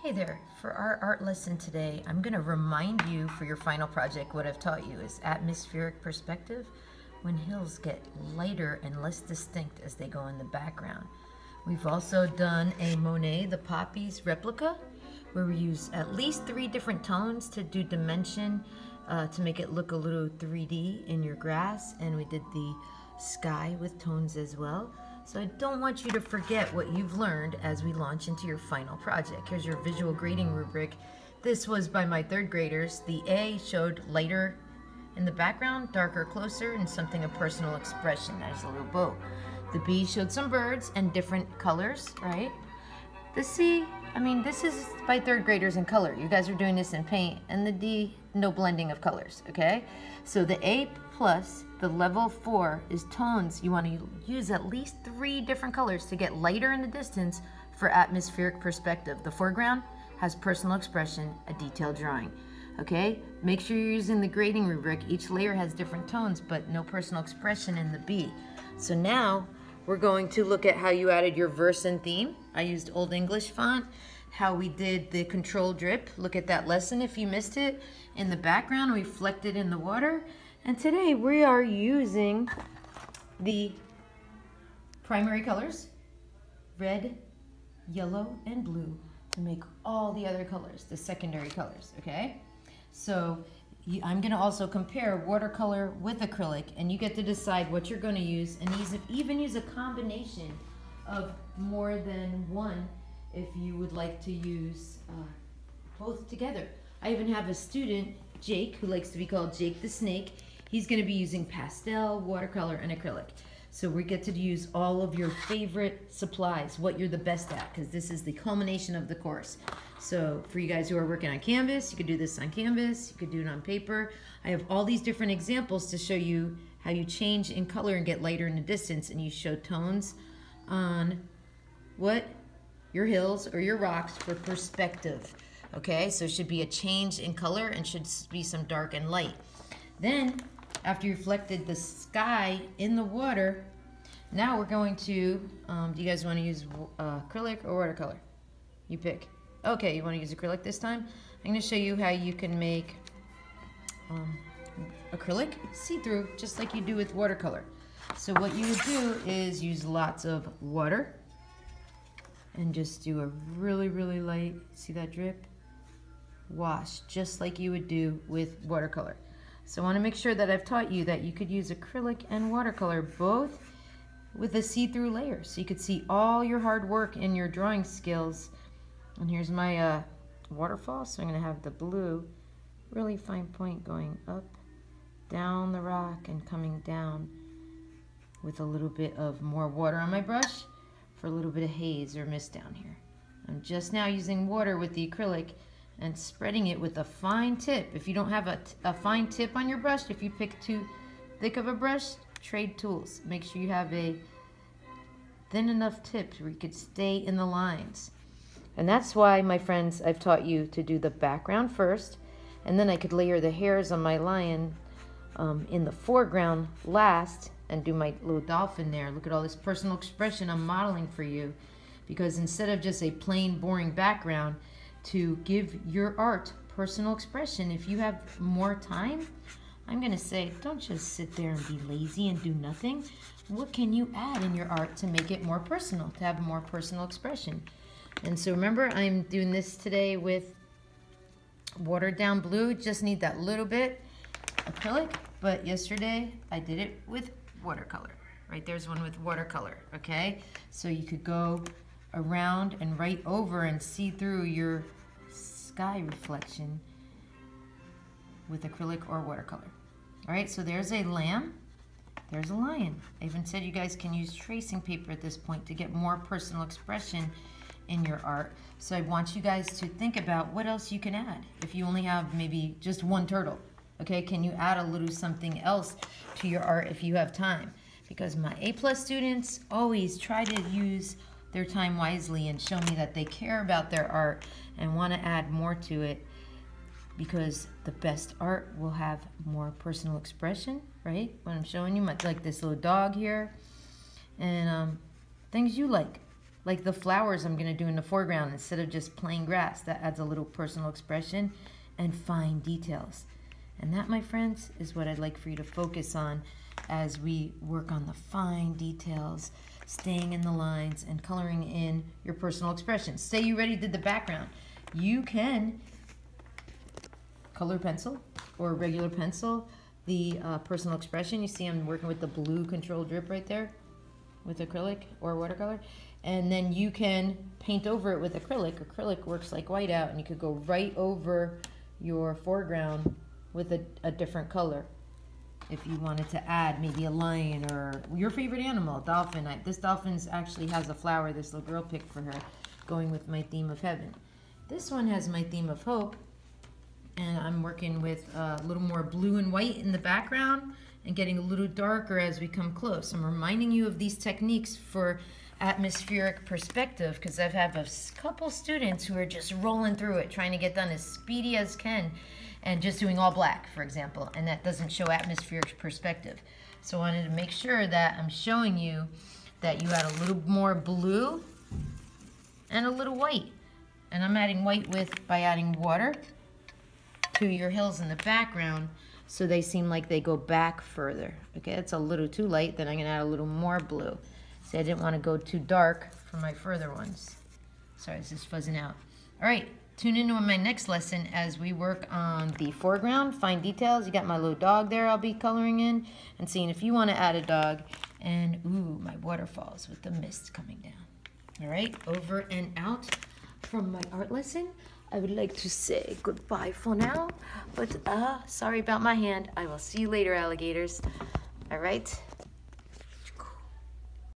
Hey there, for our art lesson today, I'm going to remind you for your final project what I've taught you is atmospheric perspective when hills get lighter and less distinct as they go in the background. We've also done a Monet, the Poppies replica, where we use at least 3 different tones to do dimension to make it look a little 3D in your grass, and we did the sky with tones as well. So I don't want you to forget what you've learned as we launch into your final project. Here's your visual grading rubric. This was by my 3rd graders. The A showed lighter in the background, darker closer, and something of personal expression. There's a little boat. The B showed some birds and different colors, right? The C, this is by 3rd graders in color. You guys are doing this in paint. And the D, no blending of colors, okay? So the A plus, the level 4 is tones. You want to use at least 3 different colors to get lighter in the distance for atmospheric perspective. The foreground has personal expression, a detailed drawing, okay? Make sure you're using the grading rubric. Each layer has different tones, but no personal expression in the B. So now we're going to look at how you added your verse and theme. I used Old English font, how we did the control drip. Look at that lesson if you missed it. In the background, we flecked it in the water. And today we are using the primary colors, red, yellow, and blue, to make all the other colors, the secondary colors, okay? So I'm gonna also compare watercolor with acrylic, and you get to decide what you're gonna use, and even use a combination of more than one if you would like to use both together. I even have a student, Jake, who likes to be called Jake the Snake. He's going to be using pastel, watercolor, and acrylic. So we get to use all of your favorite supplies, what you're the best at, because this is the culmination of the course. So for you guys who are working on canvas, you could do this on canvas, you could do it on paper. I have all these different examples to show you how you change in color and get lighter in the distance, and you show tones on what? Your hills or your rocks for perspective. Okay, so it should be a change in color and should be some dark and light. Then, after you reflected the sky in the water, now we're going to, do you guys want to use acrylic or watercolor? You pick. Okay, you want to use acrylic this time? I'm going to show you how you can make acrylic see-through, just like you do with watercolor. So what you would do is use lots of water and just do a really, really light, see that drip? Wash, just like you would do with watercolor. So I want to make sure that I've taught you that you could use acrylic and watercolor both with a see-through layer, so you could see all your hard work in your drawing skills. And here's my waterfall, so I'm going to have the blue, really fine point going up, down the rock, and coming down with a little bit of more water on my brush for a little bit of haze or mist down here. I'm just now using water with the acrylic and spreading it with a fine tip. If you don't have a fine tip on your brush, if you pick too thick of a brush, trade tools. Make sure you have a thin enough tip where you could stay in the lines. And that's why, my friends, I've taught you to do the background first, and then I could layer the hairs on my lion in the foreground last and do my little dolphin there. Look at all this personal expression I'm modeling for you, because instead of just a plain, boring background, to give your art personal expression, if you have more time, I'm going to say, don't just sit there and be lazy and do nothing. What can you add in your art to make it more personal, to have more personal expression? And so remember, I'm doing this today with watered down blue. Just need that little bit acrylic, but yesterday I did it with watercolor. Right, there's one with watercolor, okay? So you could go around and right over and see through your sky reflection with acrylic or watercolor. All right, so there's a lamb, there's a lion. I even said you guys can use tracing paper at this point to get more personal expression in your art. So I want you guys to think about what else you can add. If you only have maybe just one turtle, okay, can you add a little something else to your art if you have time? Because my A+ students always try to use their time wisely and show me that they care about their art and want to add more to it, because the best art will have more personal expression, right? When I'm showing you, like this little dog here, and things you like. like the flowers I'm going to do in the foreground instead of just plain grass. That adds a little personal expression and fine details. And that, my friends, is what I'd like for you to focus on as we work on the fine details, staying in the lines and coloring in your personal expression. Say you already did the background. You can color pencil or regular pencil the personal expression. You see I'm working with the blue control drip right there with acrylic or watercolor. And then you can paint over it with acrylic. Acrylic works like whiteout, and you could go right over your foreground with a different color. If you wanted to add maybe a lion or your favorite animal, a dolphin. This dolphin actually has a flower this little girl picked for her, going with my theme of heaven. This one has my theme of hope, and I'm working with a little more blue and white in the background and getting a little darker as we come close. I'm reminding you of these techniques for atmospheric perspective because I've had a couple students who are just rolling through it, trying to get done as speedy as can and just doing all black, for example, and that doesn't show atmospheric perspective. So I wanted to make sure that I'm showing you that you add a little more blue and a little white. And I'm adding white by adding water to your hills in the background so they seem like they go back further. Okay, it's a little too light, then I'm gonna add a little more blue. See, I didn't want to go too dark for my further ones. Sorry, this is fuzzing out. All right, tune into my next lesson as we work on the foreground, fine details. You got my little dog there I'll be coloring in and seeing if you want to add a dog. And ooh, my waterfalls with the mist coming down. All right, over and out from my art lesson. I would like to say goodbye for now, but sorry about my hand. I will see you later, alligators. All right.